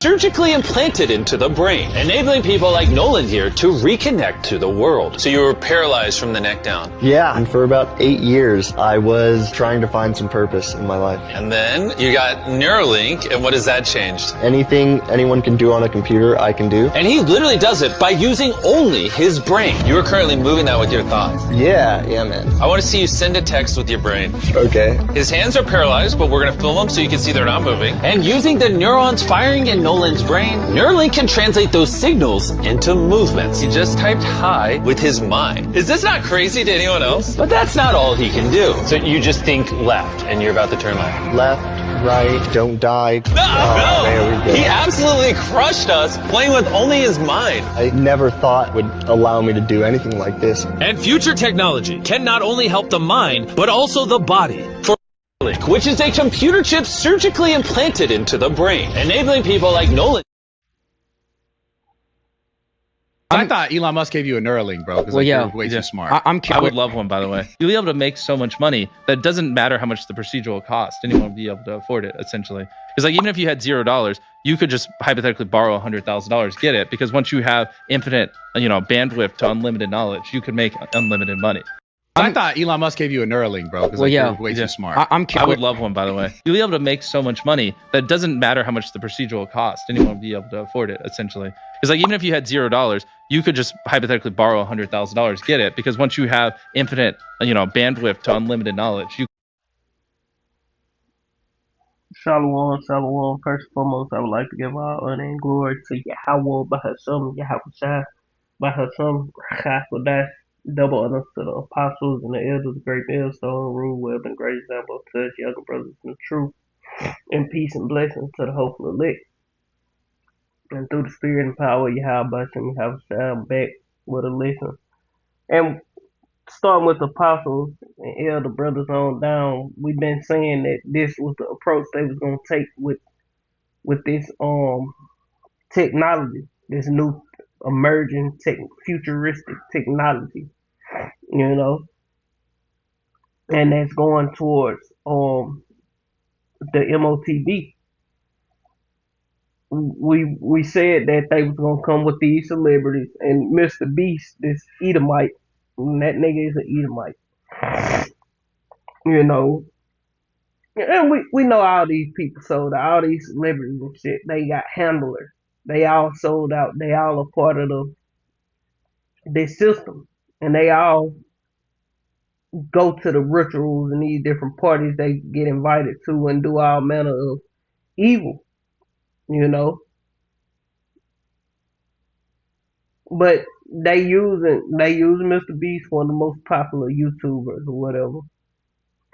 surgically implanted into the brain, enabling people like Nolan here to reconnect to the world. So you were paralyzed from the neck down. Yeah, and for about 8 years, I was trying to find some purpose in my life. And then you got Neuralink, and what has that changed? Anything anyone can do on a computer, I can do. And he literally does it by using only his brain. You are currently moving that with your thoughts. Yeah, man. I want to see you send a text with your brain. Okay. His hands are paralyzed, but we're going to film them so you can see they're not moving. And using the neurons firing in Nolan's brain, Neuralink can translate those signals into movements. He just typed hi with his mind. Is this not crazy to anyone else? But that's not all he can do. So you just think left, and you're about to turn left. Left, right, don't die. No! There we go. He absolutely crushed us playing with only his mind. I never thought would allow me to do anything like this. And future technology can not only help the mind, but also the body. For which is a computer chip surgically implanted into the brain, enabling people like Nolan. I thought Elon Musk gave you a Neuralink, bro, because you're way too smart. I would love one, by the way. You'll be able to make so much money that it doesn't matter how much the procedure will cost. Anyone will be able to afford it, essentially. Because like even if you had $0, you could just hypothetically borrow $100,000, get it. Because once you have infinite, bandwidth to unlimited knowledge, you could make unlimited money. I thought Elon Musk gave you a Neuralink, bro, because you're way too smart. I would love one, by the way. You'll be able to make so much money that it doesn't matter how much the procedure will cost. Anyone will be able to afford it, essentially. Because like even if you had $0, you could just hypothetically borrow $100,000, get it. Because once you have infinite, bandwidth to unlimited knowledge, you. Shalom, shalom. First and foremost, I would like to give all honor and glory to Yahweh by Hashem, Yahweh by Hashem, Chakodash. Double honors to the apostles and the elders, great millstone, rule, web, and great example of touch, younger brothers in the truth, and peace and blessings to the hopeful elect. And through the spirit and power of Yahweh, we have sound back with a lesson. And starting with the apostles and elder brothers on down, we've been saying that this was the approach they was gonna take with this technology, this new emerging futuristic technology, and that's going towards the MOTB. We said that they was gonna come with these celebrities, and Mr.beast, this Edomite, and that nigga is an Edomite, and we know all these people sold out, all these celebrities and shit, they got handlers. They all sold out. They all a part of this system. And they all go to the rituals and these different parties they get invited to and do all manner of evil, But they using Mr.beast, one of the most popular YouTubers or whatever,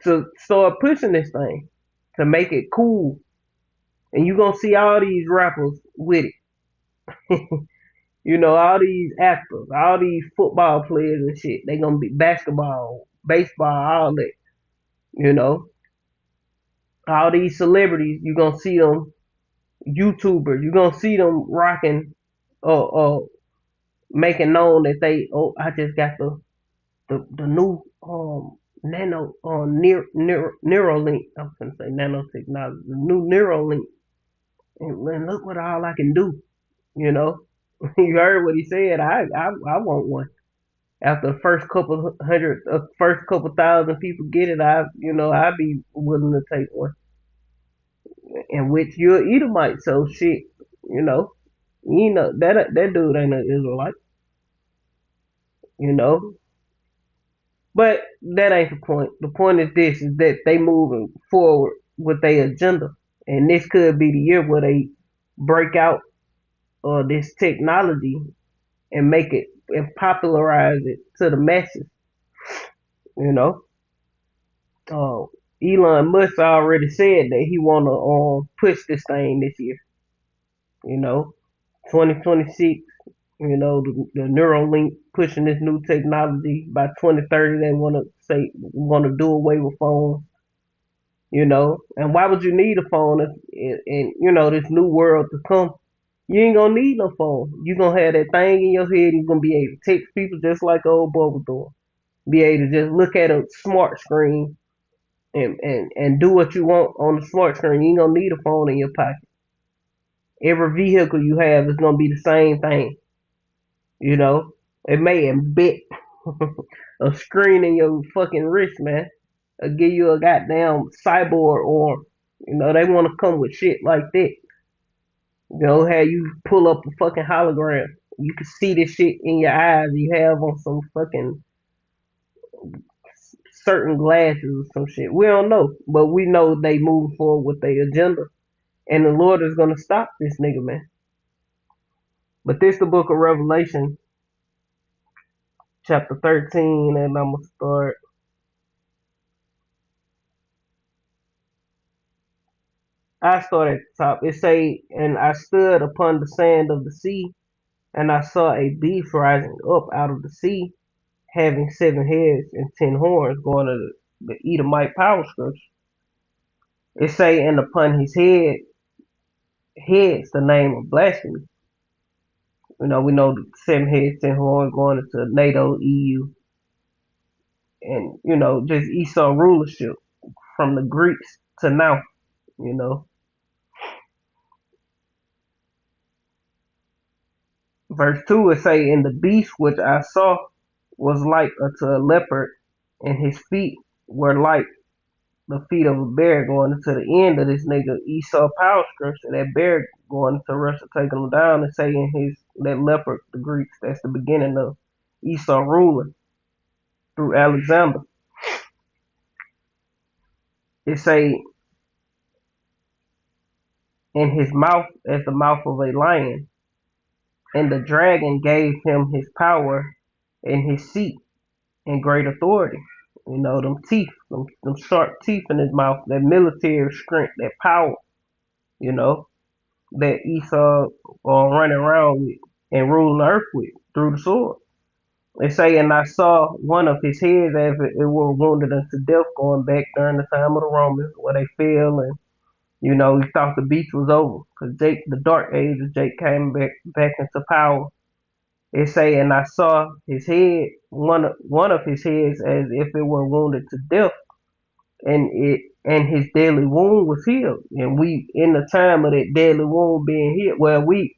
to start pushing this thing, to make it cool. And you're going to see all these rappers with it. All these actors, all these football players and shit. They going to be basketball, baseball, all that. All these celebrities, you're going to see them, YouTubers, you're going to see them rocking making known that I just got the new nano Neuralink. I'm going to say nanotechnology, the new Neuralink. And look what all I can do, You heard what he said. I want one. After the first couple thousand people get it, I'd be willing to take one. In which you're an Edomite, so shit, that dude ain't an Israelite, But that ain't the point. The point is this: is that they moving forward with their agenda. And this could be the year where they break out this technology and make it and popularize it to the masses. Elon Musk already said that he want to push this thing this year. 2026. The Neuralink pushing this new technology. By 2030, they want to do away with phones. And why would you need a phone if this new world to come? You ain't gonna need no phone. You gonna have that thing in your head. You're gonna be able to text people just like old boy was doing. Be able to just look at a smart screen and do what you want on the smart screen. You ain't gonna need a phone in your pocket. Every vehicle you have is gonna be the same thing. You know, it may embed a screen in your fucking wrist, man. Or give you a goddamn cyborg arm. You know, they want to come with shit like that. You know, how you pull up a fucking hologram. You can see this shit in your eyes. You have on some fucking certain glasses or some shit. We don't know, but we know they move forward with their agenda, and the Lord is gonna stop this nigga, man. But this the book of Revelation, chapter 13, and I'm gonna start. I start at the top. It say, and I stood upon the sand of the sea, and I saw a beast rising up out of the sea, having 7 heads and 10 horns, going to the Edomite power scripture. It say, and upon his heads the name of blasphemy. You know, we know the 7 heads, 10 horns going into NATO, EU, and you know, just Esau rulership from the Greeks to now. You know, verse 2 it say, and the beast which I saw was like unto a leopard, and his feet were like the feet of a bear, going into the end of this nigga Esau power scripture. That bear going into Russia, taking him down, and saying that leopard, the Greeks, that's the beginning of Esau ruling through Alexander. It say, in his mouth as the mouth of a lion, and the dragon gave him his power and his seat and great authority. You know, them teeth, them sharp teeth in his mouth, that military strength, that power, you know, that Esau running around with and ruling the earth with through the sword. They say, and I saw one of his heads as it were wounded unto death, going back during the time of the Romans, where they fell, and you know, he thought the beast was over, because Jake, the dark age of Jake, came back into power. It say, and I saw his head, one of his heads, as if it were wounded to death, and his deadly wound was healed. And we in the time of that deadly wound being healed, well, we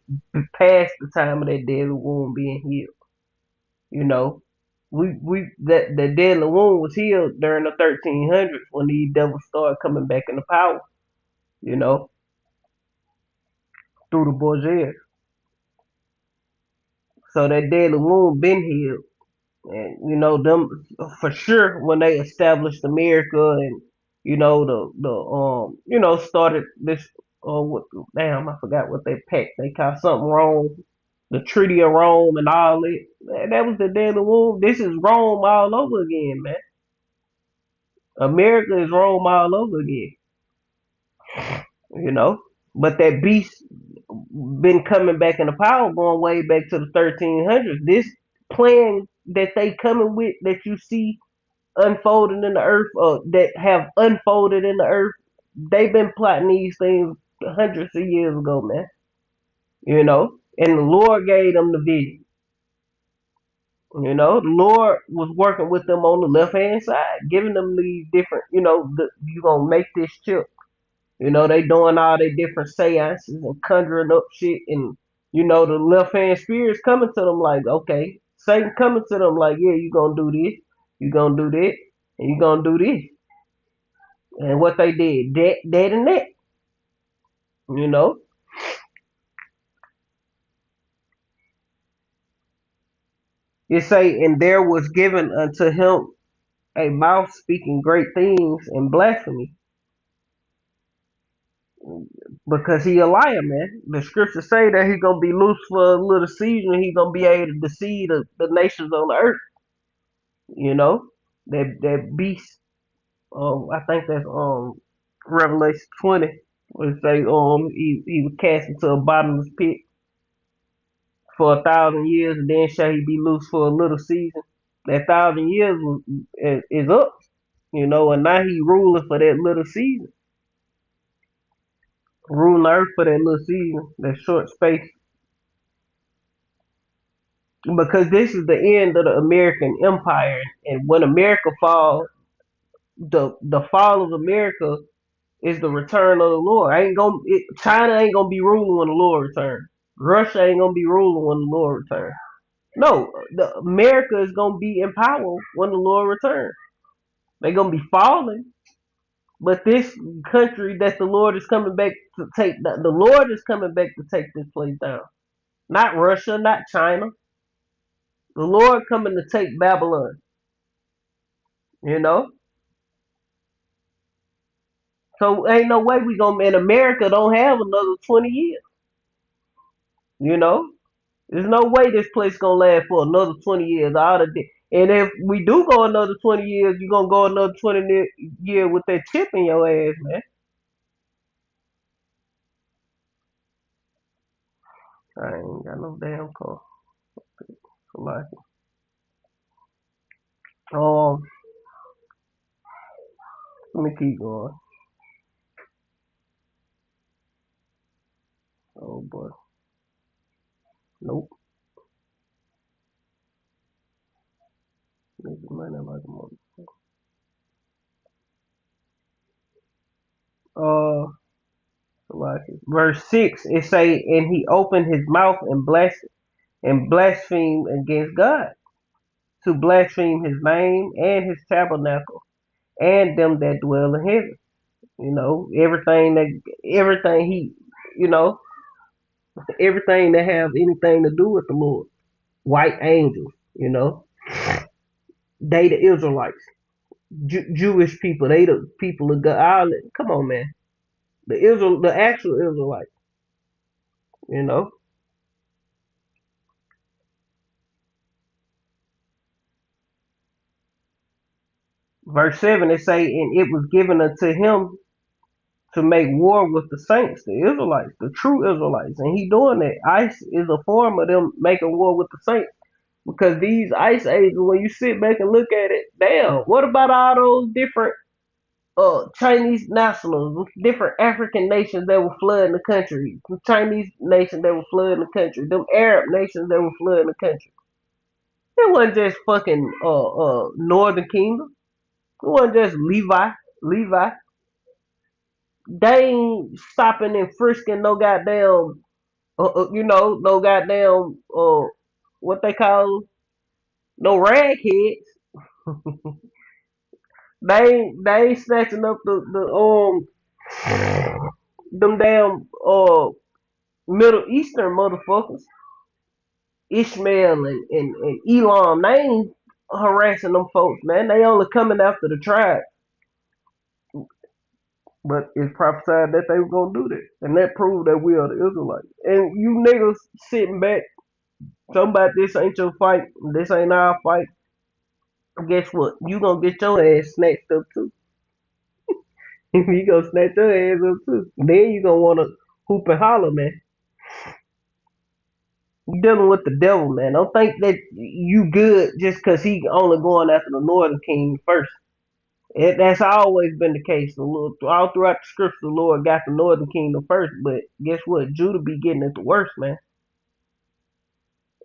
passed the time of that deadly wound being healed. You know, that the deadly wound was healed during the 1300s when these devils started coming back into power. You know, through the bourgeoisie. So that deadly wound been healed. And you know them for sure when they established America, and you know the you know started this what, damn, I forgot what they packed, they called something Rome, the Treaty of Rome and all it. That was the deadly wound. This is Rome all over again, man. America is Rome all over again, you know. But that beast been coming back into power, going way back to the 1300s. This plan that they coming with, that you see unfolding in the earth, that have unfolded in the earth, they've been plotting these things hundreds of years ago, man. You know, and the Lord gave them the vision. You know, the Lord was working with them on the left hand side, giving them these different, you know, you gonna make this chip. You know, they doing all their different seances and conjuring up shit, and you know, the left hand spirits coming to them like, okay, Satan coming to them like, yeah, you gonna do this, you gonna do that, and you gonna do this. And what they did, that and that, you know. It say, and there was given unto him a mouth speaking great things and blasphemy, because he a liar, man. The scriptures say that he gonna be loose for a little season. He gonna be able to deceive the nations on the earth. You know, that beast. I think that's Revelation 20, where it say he was cast into a bottomless pit for 1,000 years, and then shall he be loose for a little season. That 1,000 years is up, you know, and now he ruling for that little season, ruling the earth for that little season, that short space. Because this is the end of the American empire, and when America falls, the fall of America is the return of the Lord. China ain't gonna be ruling when the Lord returns. Russia ain't gonna be ruling when the Lord returns. No, America is gonna be in power when the Lord returns. They're gonna be falling, but this country that the Lord is coming back to take, the Lord is coming back to take this place down. Not Russia, not China. The Lord coming to take Babylon. You know, so ain't no way we gonna. In America, don't have another 20 years. You know, there's no way this place gonna last for another 20 years. And if we do go another 20 years, you gonna go another 20 year with that chip in your ass, man. I ain't got no damn car. Like, um, let me keep going. Oh boy, nope. Making money like a motherfucker. Like verse 6, it say, and he opened his mouth and blasphemed against God, to blaspheme his name and his tabernacle and them that dwell in heaven. You know, everything he, you know, everything that have anything to do with the Lord. White angels, you know, they the Israelites, Jewish people, they the people of God. Come on, man, the actual Israelites, you know. Verse 7, it say, and it was given unto him to make war with the saints, the Israelites, the true Israelites. And he doing that. Ice is a form of them making war with the saints. Because these ice ages, when you sit back and look at it, damn, what about all those different Chinese nationals, different African nations that were flooding the country, the Chinese nation that were flooding the country, them Arab nations that were flooding the country. It wasn't just fucking Northern Kingdom. It wasn't just Levi. They ain't stopping and frisking no goddamn, no goddamn, what they call no ragheads. They ain't snatching up them damn Middle Eastern motherfuckers, Ishmael and Elam. They ain't harassing them folks, man. They only coming after the tribe. But it's prophesied that they were gonna do that, and that proved that we are the Israelites. And you niggas sitting back talking about this ain't your fight, this ain't our fight. Guess what? You gonna get your ass snatched up too. You gonna snatch your ass up too. Then you gonna wanna hoop and holler, man. You dealing with the devil, man. Don't think that you good just cause he only going after the northern king first. That's always been the case. The Lord, all throughout the scripture, the Lord got the northern kingdom first. But guess what? Judah be getting it the worst, man.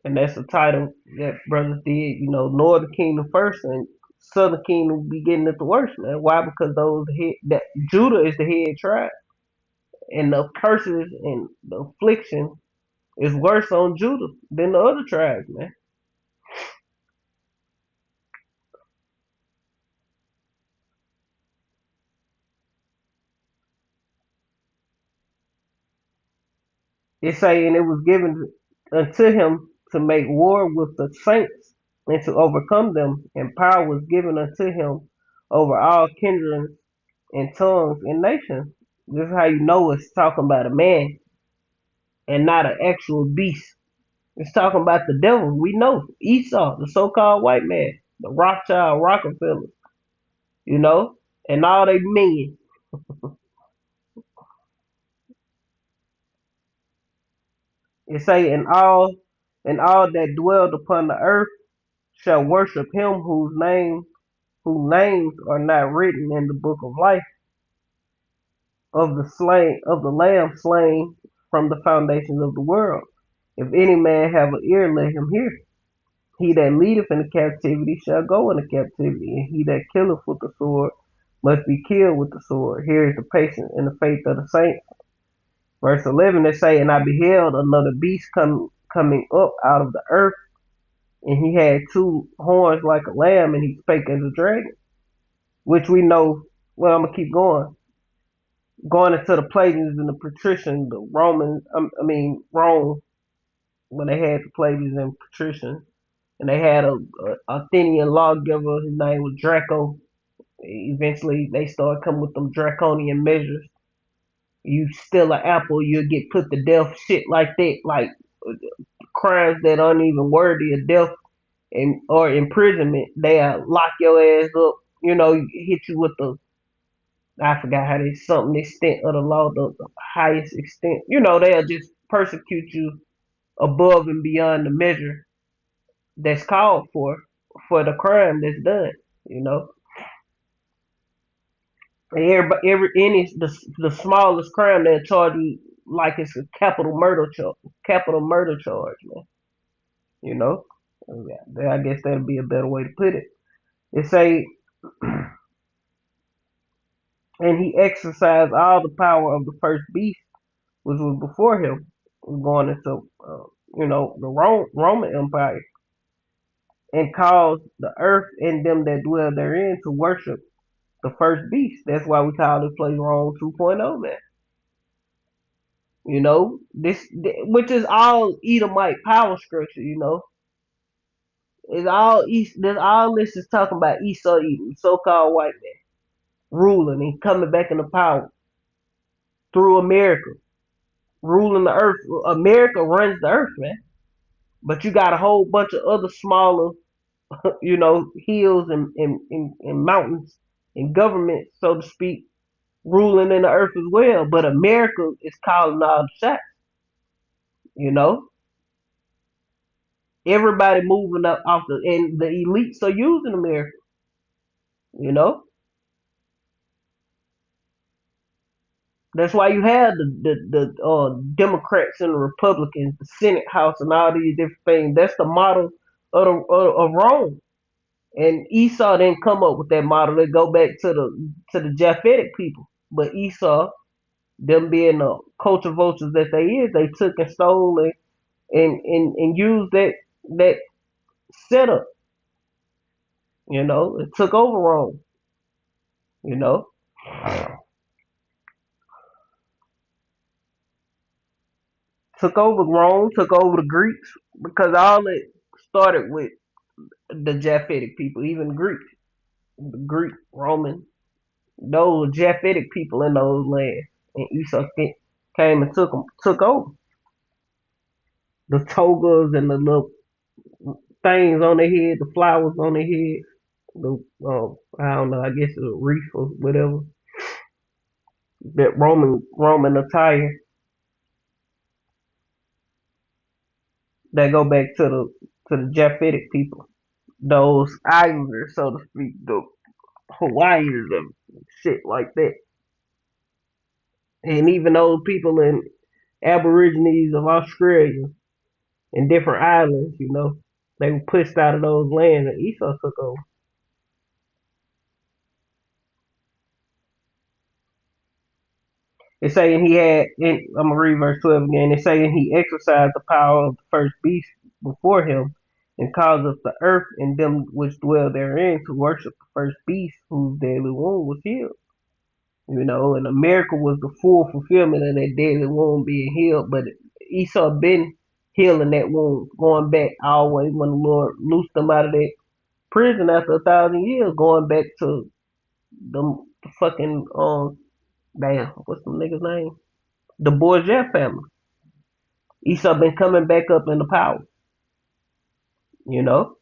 And that's the title that brothers did. You know, northern kingdom first, and southern kingdom be getting it the worst, man. Why? Because that Judah is the head tribe, and the curses and the affliction is worse on Judah than the other tribes, man. It's saying it was given unto him to make war with the saints and to overcome them, and power was given unto him over all kindreds and tongues and nations. This is how you know it's talking about a man and not an actual beast. It's talking about the devil. We know Esau, the so-called white man, the Rothschild Rockefeller, you know, and all they minions. It say, and all that dwelled upon the earth shall worship him whose names are not written in the book of life of the Lamb slain from the foundations of the world. If any man have an ear, let him hear. He that leadeth into captivity shall go into captivity, and he that killeth with the sword must be killed with the sword. Here is the patience and the faith of the saints. Verse 11, they say, and I beheld another beast coming up out of the earth, and he had two horns like a lamb, and he spake as a dragon, which we know. Well, I'm gonna keep going into the Pagans and the patricians, the Romans. Rome, when they had the Pagans and patricians, and they had a Athenian lawgiver. His name was Draco. Eventually, they started coming with them draconian measures. You steal an apple, you'll get put to death. Shit like that, like crimes that aren't even worthy of death and or imprisonment. They'll lock your ass up. Hit you with the, I forgot how they something the extent of the law, the highest extent. They'll just persecute you above and beyond the measure that's called for the crime that's done. You know, and any the smallest crime they'll charge you like it's a capital murder charge. Capital murder charge, man. You know, yeah, I guess that'd be a better way to put it. It say, and he exercised all the power of the first beast, which was before him, going into the Roman Empire, and caused the earth and them that dwell therein to worship the first beast. That's why we call this place Rome 2.0, man. Which is all Edomite power structure. It's all East. All this is talking about Esau Edom, so-called white man ruling and coming back into power through America, ruling the earth. America runs the earth, man. But you got a whole bunch of other smaller, hills and mountains and governments, so to speak, ruling in the earth as well. But America is calling all the shots. You know, everybody moving up off and the elites are using America. You know, that's why you have the Democrats and the Republicans, the Senate House, and all these different things. That's the model of Rome. And Esau didn't come up with that model. They go back to the Japhetic people. But Esau, them being the culture vultures that they is, they took and stole and used that setup. It took over Rome. You know, took over Rome, took over the Greeks, because all it started with the Japhetic people, even the Greek, Roman, those Japhetic people in those lands, and Esau came and took over the togas and the little things on their head, the flowers on their head, the I don't know, I guess it's a wreath or whatever, that Roman attire that go back to the Japhetic people, those islanders, so to speak, the Hawaiians and shit like that, and even those people in Aborigines of Australia and different islands, they were pushed out of those lands and Esau took over. It's saying he had, I'm going to read verse 12 again. It's saying he exercised the power of the first beast before him and caused the earth and them which dwell therein to worship the first beast whose deadly wound was healed. And America was the full fulfillment of that deadly wound being healed. But Esau been healing that wound, going back always when the Lord loosed them out of that prison after 1,000 years, going back to the fucking damn, what's the nigga's name? The Bourgeois family. Esau been coming back up into power, you know,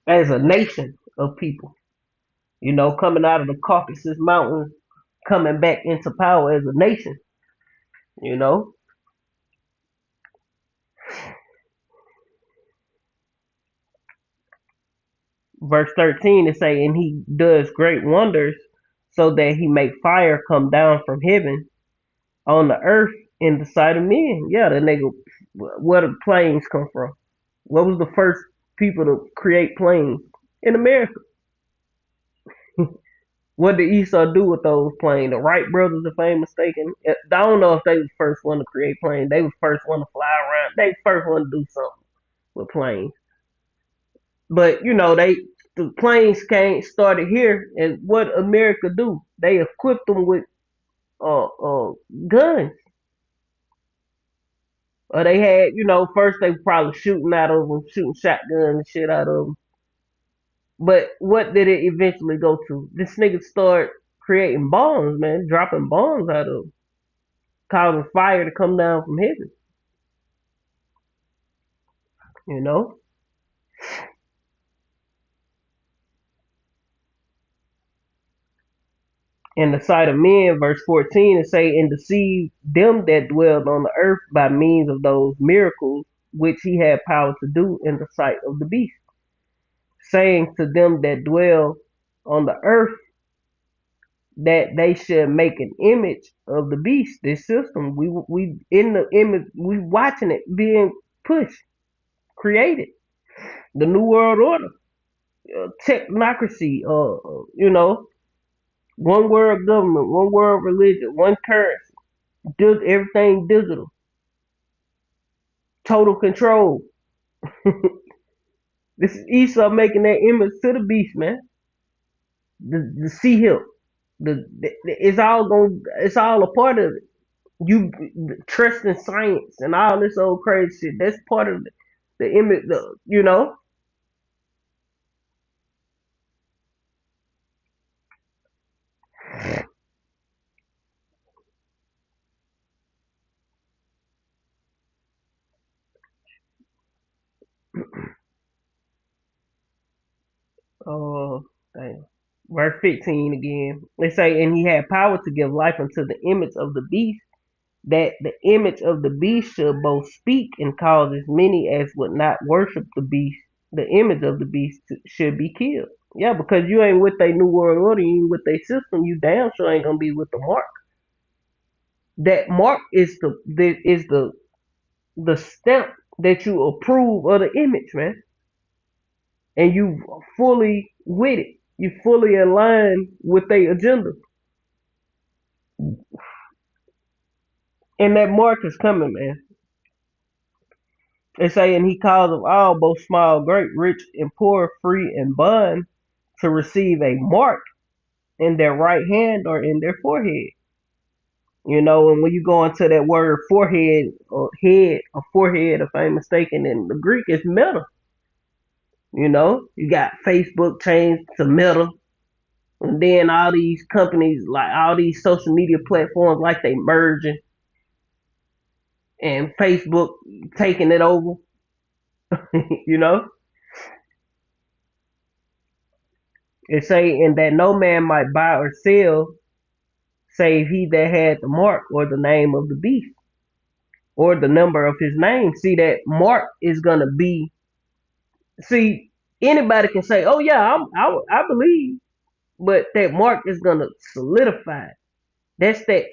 as a nation of people, coming out of the Caucasus Mountains, coming back into power as a nation, you know. Verse 13 is saying he does great wonders so that he make fire come down from heaven on the earth in the sight of men. Yeah, the nigga, where the planes come from? What was the first people to create planes in America? What did Esau do with those planes? The Wright brothers, if I ain't mistaken. I don't know if they was the first one to create planes. They was first one to fly around. They first one to do something with planes. But the planes started here, and what America do? They equipped them with guns. Or they had, first they were probably shooting out of them, shooting shotguns and shit out of them. But what did it eventually go to? This nigga start creating bombs, man, dropping bombs out of them, causing fire to come down from heaven. You know? In the sight of men, verse 14, it say, and deceive them that dwelled on the earth by means of those miracles which he had power to do in the sight of the beast, saying to them that dwell on the earth that they should make an image of the beast. This system, we in the image, we watching it being pushed, created. The new world order, technocracy, one world government, one world religion, one currency, everything digital, total control. This is Esau making that image to the beast, man. The sea hill, it's all a part of it. You trust in science and all this old crazy shit. That's part of the image. Oh, dang. Verse 15 again. They say, and he had power to give life unto the image of the beast, that the image of the beast should both speak and cause as many as would not worship the beast, the image of the beast, should be killed. Yeah, because you ain't with their new world order, you ain't with their system, you damn sure ain't gonna be with the mark. That mark is the stamp that you approve of the image, man, and you fully with it. You fully align with their agenda, and that mark is coming, man. They say, and he calls of all, both small, great, rich, and poor, free, and bond, to receive a mark in their right hand or in their forehead. And when you go into that word forehead or head or forehead, if I ain't mistaken, in the Greek, it's metal. You got Facebook changed to metal, and then all these companies, like all these social media platforms, like they merging, and Facebook taking it over. you know, it say, and that no man might buy or sell save he that had the mark or the name of the beast or the number of his name. See, that mark is gonna be. See, anybody can say, "Oh yeah, I believe," but that mark is gonna solidify. That's that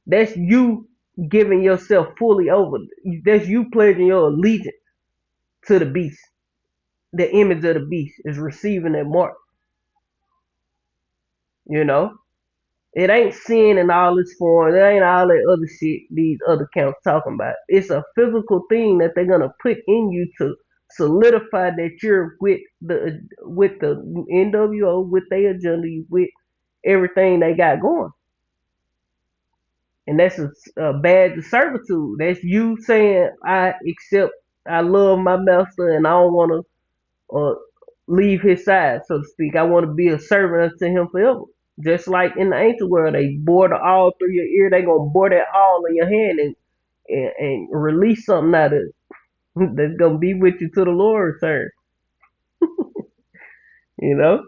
that's you giving yourself fully over. That's you pledging your allegiance to the beast. The image of the beast is receiving that mark. You know, it ain't sin in all its form. It ain't all that other shit these other counts talking about. It's a physical thing that they're gonna put in you to solidify that you're with the NWO, with their agenda, with everything they got going. And that's a badge of servitude. That's you saying, I love my master, and I don't want to leave his side, so to speak. I want to be a servant unto him forever. Just like in the ancient world, they bore the awl through your ear. They gonna bore that awl in your hand and release something out of it that's gonna be with you to the Lord return. You know.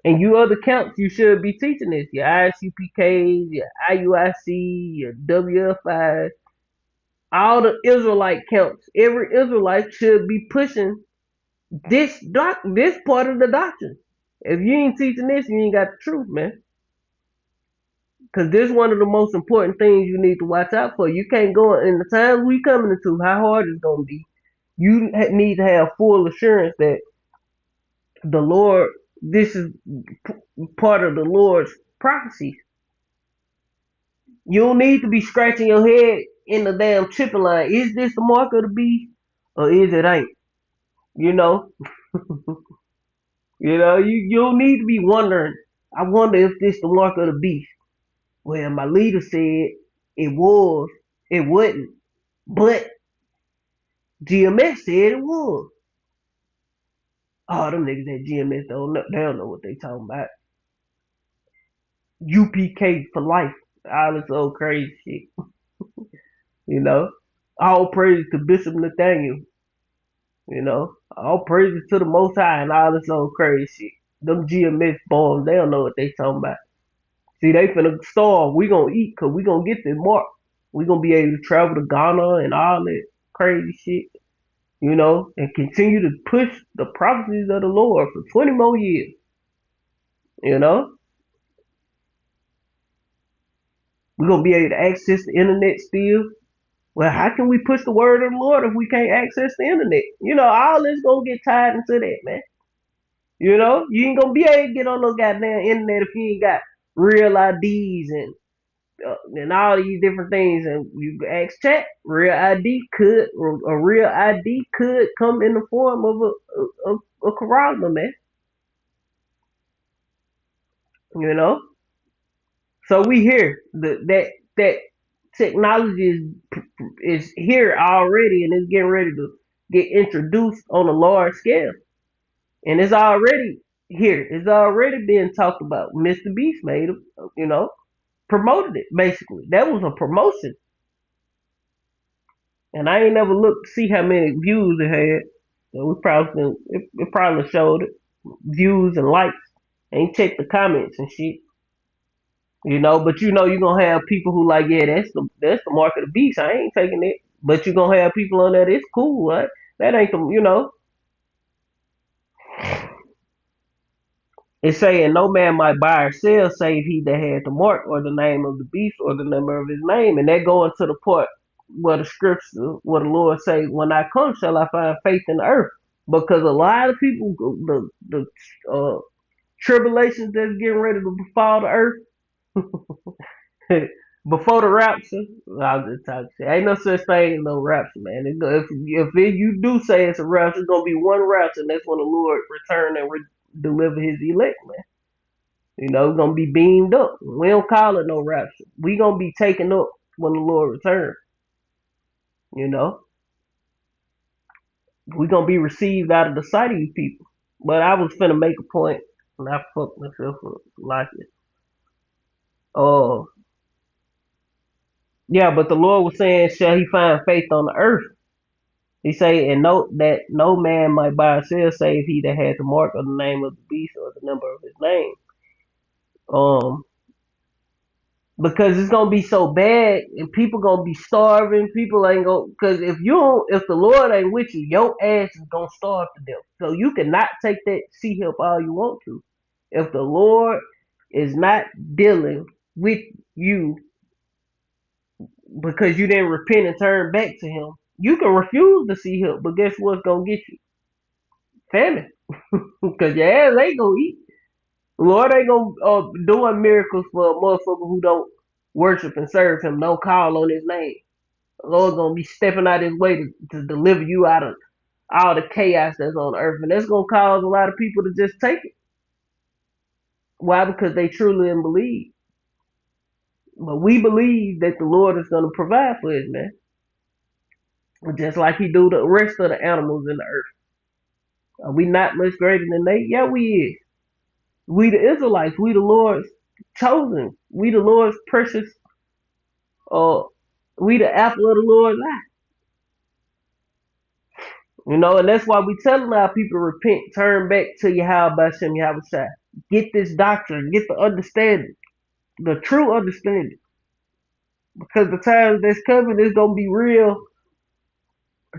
And you other counts, you should be teaching this. Your ISUPKs, your IUIC, your WFI, all the Israelite counts. Every Israelite should be pushing this part of the doctrine. If you ain't teaching this, you ain't got the truth, man. Because this is one of the most important things you need to watch out for. You can't go in the times we coming into, how hard it's gonna be. You need to have full assurance that The Lord, this is part of the Lord's prophecy. You don't need to be scratching your head in the damn chipping line. Is this the mark of the beast or is it ain't? You know, you don't need to be wondering. I wonder if this the mark of the beast. Well, my leader said it was, it wasn't, but GMS said it was. Oh, them niggas at GMS don't know, they don't know what they talking about. UPK for life. All this old crazy shit. You know, all praise to Bishop Nathaniel. All praises to the Most High and all this old crazy shit. Them GMS boys, they don't know what they talking about. See, they finna starve. We gonna eat because we gonna get this mark. We gonna be able to travel to Ghana and all that crazy shit, and continue to push the prophecies of the Lord for 20 more years. You know, we gonna be able to access the internet still. Well, how can we push the word of the Lord if we can't access the internet? All this gonna get tied into that, man. You ain't gonna be able to get on no goddamn internet if you ain't got real IDs and all these different things. And you ask chat, a real ID could come in the form of a corona, man. You know, so we here that technology is here already, and it's getting ready to get introduced on a large scale. And it's already here. It's already being talked about. Mr.beast made it, promoted it, basically. That was a promotion. And I ain't never looked to see how many views it had. So it probably showed it. Views and likes. Ain't checked the comments and shit. But you're gonna have people who like, yeah, that's the mark of the beast. I ain't taking it. But you're gonna have people on that, it's cool, right? That ain't the. It's saying no man might buy or sell save he that had the mark or the name of the beast or the number of his name. And that going to the part where the scripture, where the Lord say, when I come, shall I find faith in the earth? Because a lot of people, the tribulations that's getting ready to befall the earth before the rapture, I'll just talk shit. Ain't no such thing as no rapture, man. You do say it's a rapture, it's gonna be one rapture, and that's when the Lord return and deliver His elect, man. We're gonna be beamed up. We don't call it no rapture. We gonna be taken up when the Lord returns. You know, we gonna be received out of the sight of you people. But I was finna make a point, and I fucked myself up like it. Oh, yeah, but the Lord was saying, shall He find faith on the earth? He say, and note that no man might buy or sell save he that had the mark of the name of the beast or the number of his name. Because it's gonna be so bad and people gonna be starving. People ain't gonna, because if the Lord ain't with you, your ass is gonna starve to death. So you cannot take that sea help all you want to. If the Lord is not dealing with you because you didn't repent and turn back to Him, you can refuse to see help. But guess what's gonna get you? Famine. Because your ass ain't gonna eat. The Lord ain't gonna doing miracles for a motherfucker who don't worship and serve Him, don't call on His name. The Lord's gonna be stepping out His way to deliver you out of all the chaos that's on earth, and that's gonna cause a lot of people to just take it. Why? Because they truly didn't believe. But we believe that the Lord is gonna provide for us, man. Just like He do the rest of the animals in the earth. Are we not much greater than they? Yeah, we is. We the Israelites. We the Lord's chosen. We the Lord's precious. We the apple of the Lord's eye. And that's why we telling our people to repent, turn back to Yahweh Shem Yahweh Shai. Get this doctrine, get the understanding, the true understanding. Because the time that's coming is gonna be real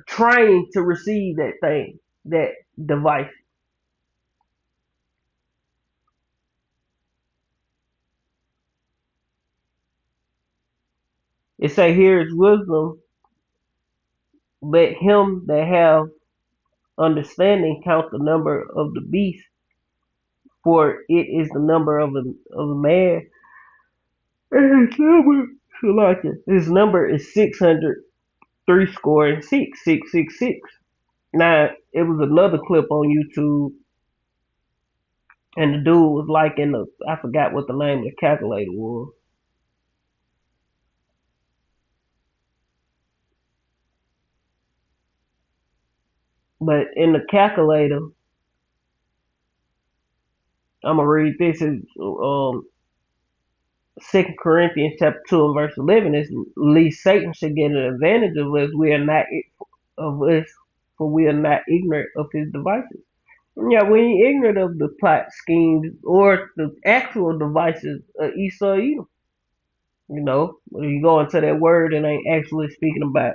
trained to receive that thing, that device. It say here is wisdom, let him that have understanding count the number of the beast, For it is the number of a man. And his number is 603 score and 6. Now it was another clip on YouTube, and the dude was like in the, I forgot what the name of the calculator was. But in the calculator, I'm gonna read this. Is 2 Corinthians chapter 2 and verse 11. Is least Satan should get an advantage of us. We are not of us, for we are not ignorant of his devices. Yeah, we ain't ignorant of the plot schemes or the actual devices of Esau Edom. You know, when you go into that word and ain't actually speaking about,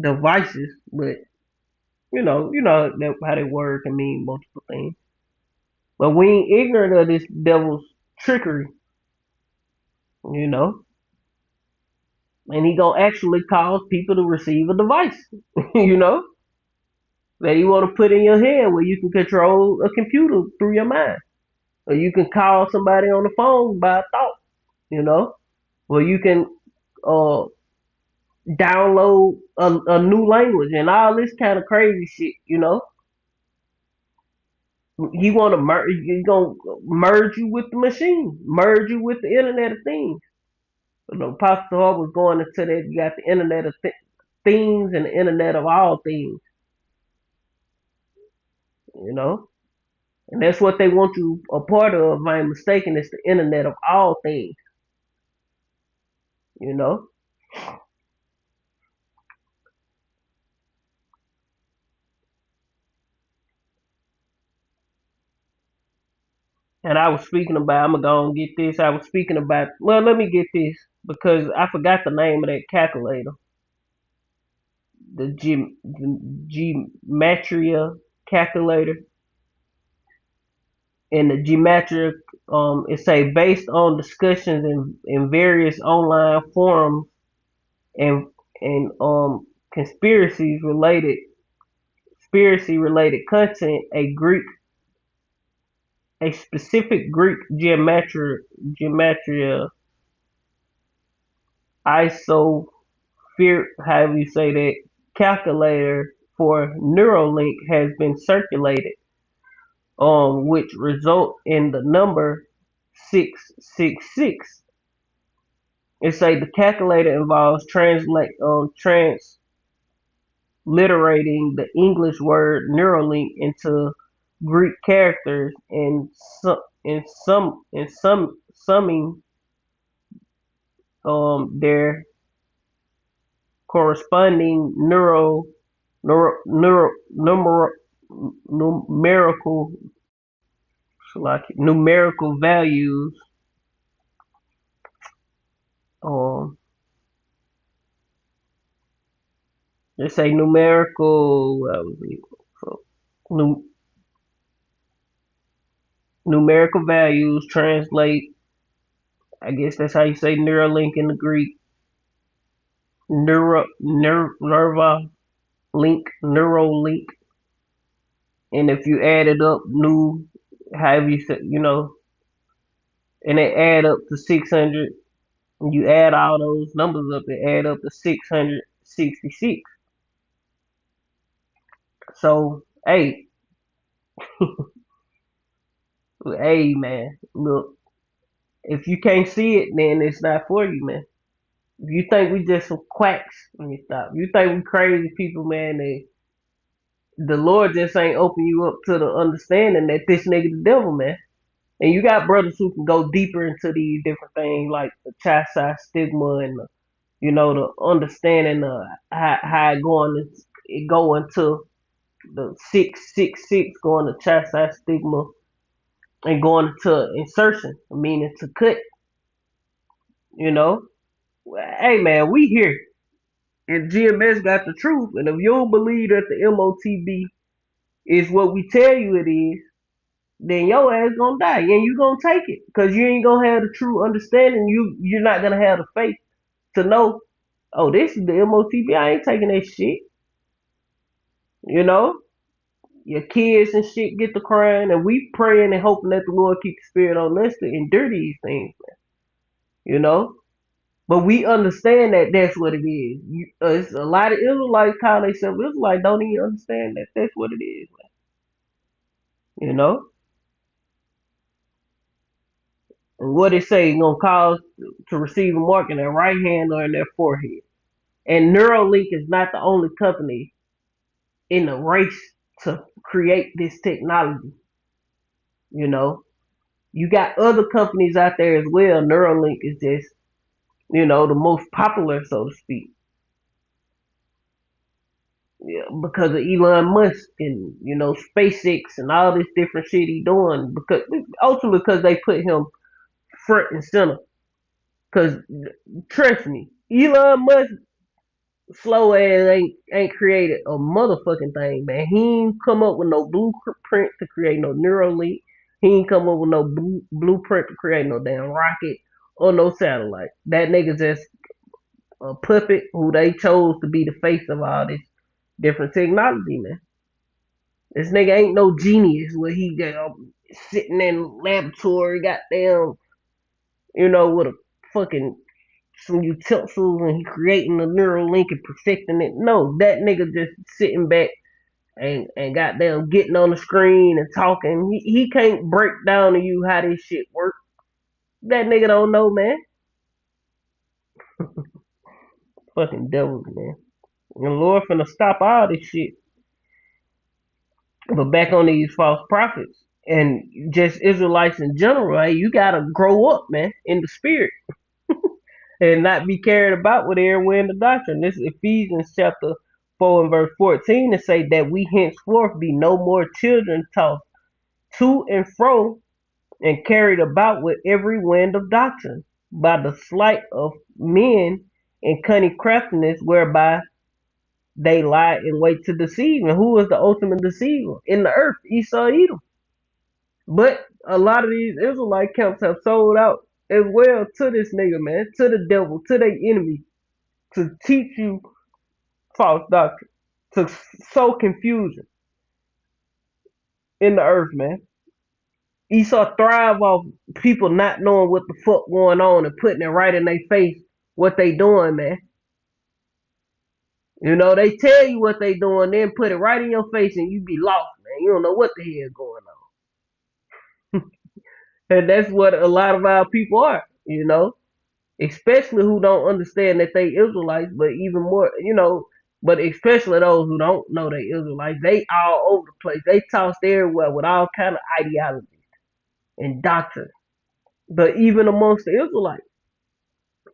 devices, but how that word can mean multiple things. But we ain't ignorant of this devil's trickery, you know. And he gonna actually cause people to receive a device, you know, that you want to put in your head where you can control a computer through your mind. Or you can call somebody on the phone by a thought, you know. Where you can uh download a new language and all this kind of crazy shit, you know. He want to merge. He gonna merge you with the machine, merge you with the Internet of Things. You know, Pastor Hall was going into that. You got the Internet of Things and the Internet of all things. You know, and that's what they want you a part of. If I'm mistaken, it's the Internet of all things. You know, and I was speaking about. I'm gonna go and get this. I was speaking about. Well, let me get this because I forgot the name of that calculator. The gematria calculator. In the gematria, it say based on discussions in various online forums and conspiracy related content, a specific Greek gematria iso however you say that calculator for Neuralink has been circulated, which result in the number 666. It say the calculator involves transliterating the English word Neuralink into Greek characters and summing their corresponding numerical numerical values. Um, they say num- numerical values translate. I guess that's how you say Neuralink in the Greek. Nerva link, Neuralink. And if you add it up, however you say, and it add up to 600. And you add all those numbers up, it add up to 666. So, hey, man, look, if you can't see it, then it's not for you, man. If you think we just some quacks, let me stop. You think we crazy people, man, the Lord just ain't open you up to the understanding that this nigga the devil, man. And you got brothers who can go deeper into these different things like the chassis stigma and the understanding of how it go into the 666 going to chassis stigma and going into insertion, meaning to cut, you know. Hey man, we here. And GMS got the truth. And if you don't believe that the MOTB is what we tell you it is, then your ass gonna die. And you gonna take it. Cause you ain't gonna have the true understanding. You're not gonna have the faith to know, oh, this is the MOTB. I ain't taking that shit. You know? Your kids and shit get to crying, and we praying and hoping that the Lord keep the spirit on us to endure these things, you know. But we understand that that's what it is. It's a lot of Israelites call themselves Israelites don't even understand that that's what it is, you know. And what it say gonna cause to receive a mark in their right hand or in their forehead. And Neuralink is not the only company in the race to create this technology. You know, you got other companies out there as well. Neuralink is just, the most popular, so to speak. Yeah, because of Elon Musk and SpaceX and all this different shit he doing. Because ultimately, because they put him front and center. Because trust me, Elon Musk slow ass ain't created a motherfucking thing, man. He ain't come up with no blueprint to create no Neuralink. He ain't come up with no blueprint to create no damn rocket or no satellite. That nigga just a puppet who they chose to be the face of all this different technology, man. This nigga ain't no genius where he just sitting in the laboratory, goddamn, with a fucking some utensils and he creating a neural link and perfecting it. No, that nigga just sitting back and goddamn getting on the screen and talking. He can't break down to you how this shit works. That nigga don't know, man. Fucking devils, man. And the Lord finna stop all this shit. But back on these false prophets and just Israelites in general, hey, you gotta grow up, man, in the spirit. And not be carried about with every wind of doctrine. This is Ephesians chapter 4 and verse 14 to say that we henceforth be no more children tossed to and fro and carried about with every wind of doctrine by the sleight of men and cunning craftiness whereby they lie in wait to deceive. And who is the ultimate deceiver in the earth? Esau Edom. But a lot of these Israelite camps have sold out as well to this nigga, man, to the devil, to their enemy, to teach you false doctrine, to sow confusion in the earth, man. Esau thrive off people not knowing what the fuck going on and putting it right in their face what they doing, man. They tell you what they doing, then put it right in your face and you be lost, man. You don't know what the hell going on. And that's what a lot of our people are, especially who don't understand that they Israelites, but even more, but especially those who don't know they Israelites, they all over the place. They tossed everywhere with all kind of ideologies and doctrine. But even amongst the Israelites,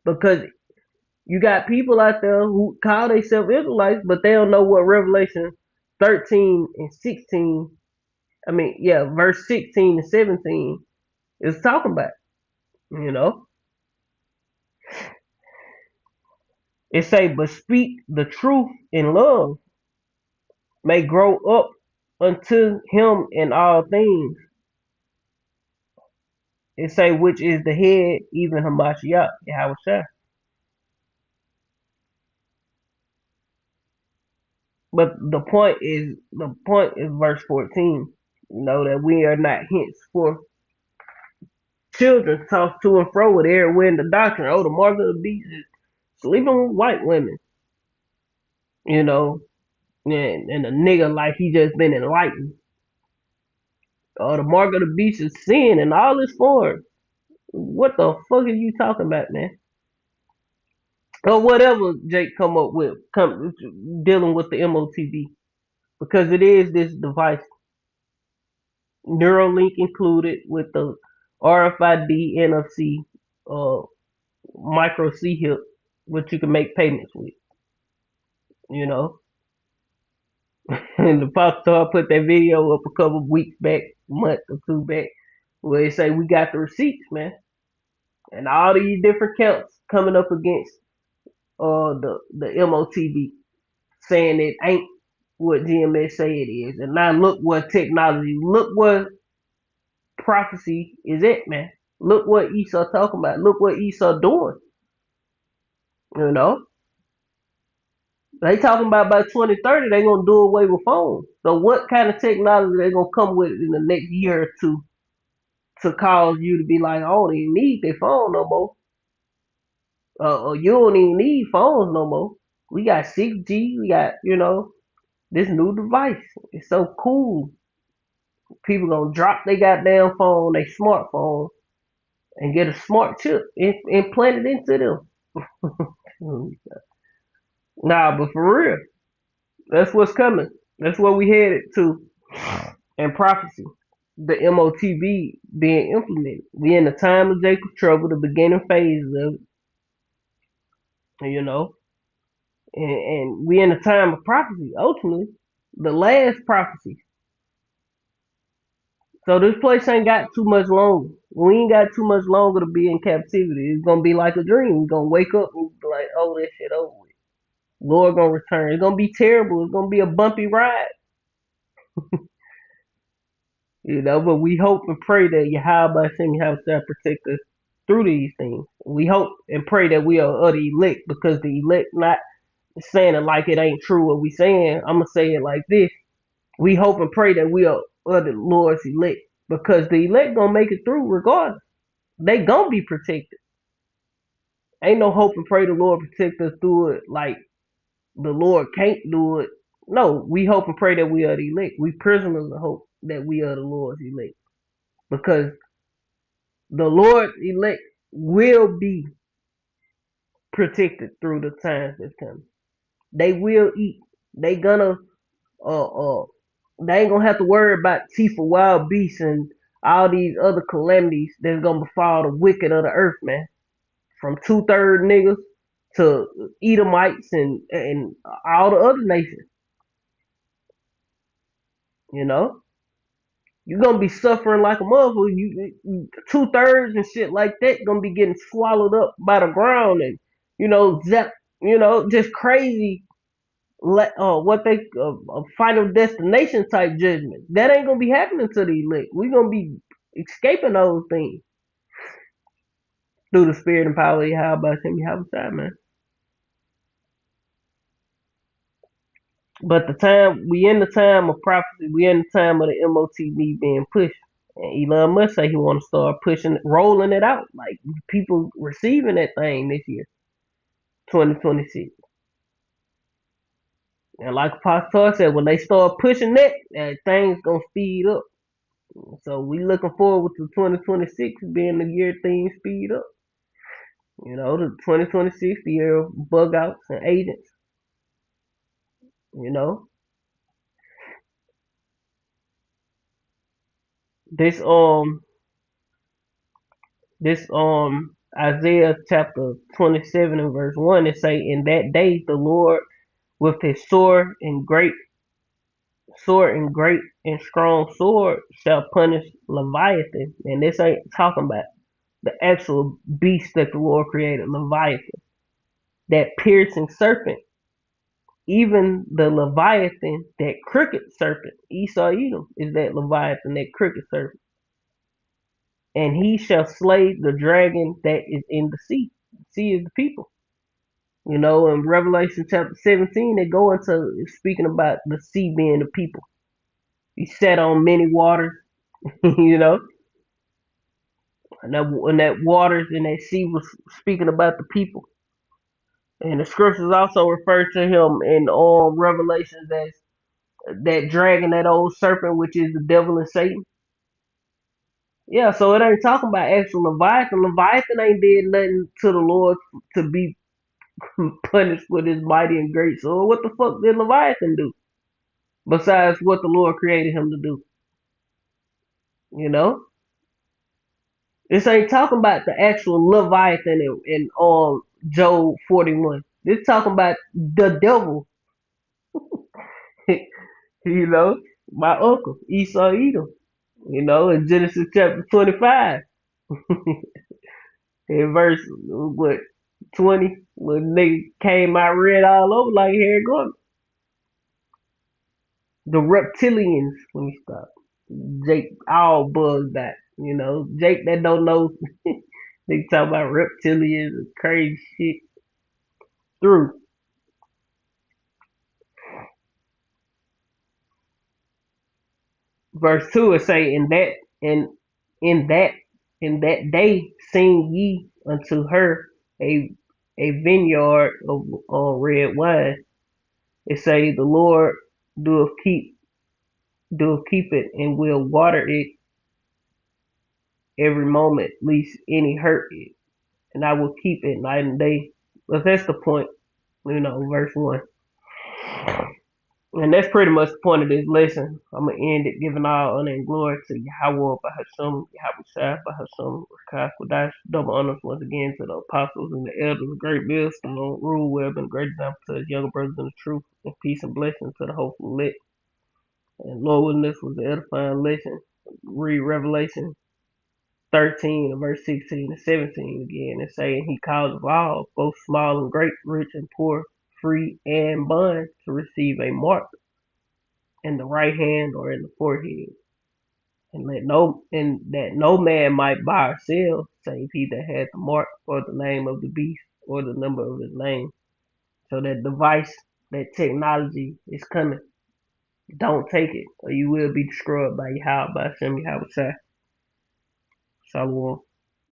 because you got people out there who call themselves Israelites, but they don't know what Revelation 13 and 16, verse 16 and 17 is talking about, you know. It say, but speak the truth in love, may grow up unto him in all things. It say, which is the head, even Hamashiach, Yahweh. But the point is verse 14. That we are not henceforth children tossed to and fro with every wind of doctrine. Oh, the mark of the beast is sleeping with white women, you know, and a nigga like he just been enlightened. Oh, the mark of the beast is sin and all its forms. What the fuck are you talking about, man? Or whatever Jake come up with, dealing with the MOTV, because it is this device, Neuralink included with the RFID, NFC, uh, micro C hip, which you can make payments with, you know. And the pop star put that video up a couple of weeks back, month or two back, where they say we got the receipts, man, and all these different counts coming up against the MOTV, saying it ain't what GMS say it is. And now look what technology, look what prophecy is it, man. Look what Esau talking about. Look what Esau doing. You know, They talking about by 2030 they gonna do away with phones. So what kind of technology they gonna come with in the next year or two to cause you to be like, I don't even need their phone no more. Or you don't even need phones no more. We got 6G, we got, this new device. It's so cool. People gonna drop their goddamn phone, their smartphone, and get a smart chip implanted into them. Nah, but for real, that's what's coming. That's what we headed to in prophecy. The MOTB being implemented. We in the time of Jacob trouble, the beginning phases of it, and we in the time of prophecy. Ultimately, the last prophecy. So this place ain't got too much longer. We ain't got too much longer to be in captivity. It's gonna be like a dream. We're gonna wake up and be like, oh, that shit over with. Lord gonna return. It's gonna be terrible. It's gonna be a bumpy ride. But we hope and pray that Yahweh Hashem protect us through these things. We hope and pray that we are of the elect, because the elect not saying it like it ain't true what we saying. I'm gonna say it like this. We hope and pray that we are of the Lord's elect, because the elect gonna make it through regardless. They gonna be protected. Ain't no hope and pray the Lord protect us through it like the Lord can't do it. No, we hope and pray that we are the elect. We prisoners of hope that we are the Lord's elect. Because the Lord elect will be protected through the times that's coming. They will eat. They gonna they ain't gonna have to worry about teeth of wild beasts and all these other calamities that's gonna befall the wicked of the earth, man. From 2/3 niggas to Edomites and all the other nations. You know, you're gonna be suffering like a motherfucker. You 2/3 and shit like that gonna be getting swallowed up by the ground, and zap, just crazy. What they a final destination type judgment that ain't gonna be happening to the elect. We gonna be escaping those things through the spirit and power of Yahweh Shem, man. But we in the time of prophecy, we in the time of the MOTB being pushed. And Elon Musk say he want to start rolling it out, like people receiving that thing this year, 2026. And like Apostle said, when they start pushing that, things gonna speed up. So we looking forward to 2026 being the year things speed up. The 2026, the year of bug outs and agents. You know, this Isaiah chapter 27 and verse 1, it say, in that day the Lord with his sword and great and strong sword shall punish Leviathan. And this ain't talking about the actual beast that the Lord created, Leviathan, that piercing serpent, even the Leviathan, that crooked serpent. Esau Edom is that Leviathan, that crooked serpent. And he shall slay the dragon that is in the sea. The sea is the people. In Revelation chapter 17, they go into speaking about the sea being the people. He sat on many waters, you know, and that waters and that sea was speaking about the people. And the scriptures also refer to him in all Revelations as that dragon, that old serpent, which is the devil and Satan. Yeah, so it ain't talking about actual Leviathan. Leviathan ain't did nothing to the Lord to be punished with his mighty and great sword. What the fuck did Leviathan do? Besides what the Lord created him to do. You know? This ain't talking about the actual Leviathan in Job 41. This talking about the devil. My uncle, Esau Edom. In Genesis chapter 25. In verse, 20, when they came out red all over like Harry Gordon. The reptilians, let me stop. Jake all buzzed that. Jake that don't know, they talk about reptilians and crazy shit through. verse 2 it say, in in that in that day sing ye unto her a vineyard of red wine. It say the Lord doeth keep it and will water it every moment, lest any hurt it, and I will keep it night and day. But that's the point, verse 1. And that's pretty much the point of this lesson. I'm going to end it giving all honor and glory to Yahweh Bahasham, Yahweh Shai Bahasham, Rakas Wadash. Double honors once again to the apostles and the elders, great millstone, rule web, and great example to his younger brothers in the truth, and peace and blessing to the hopeful lit. And Lord, when this was the edifying lesson, read Revelation 13 and verse 16 and 17 again, and saying he calls all, both small and great, rich and poor, free and bond, to receive a mark in the right hand or in the forehead, and that no man might buy or sell, save he that had the mark or the name of the beast or the number of his name. So that device, that technology is coming. Don't take it, or you will be destroyed by Yahweh, by Shem Yahweh Shai. Shalom.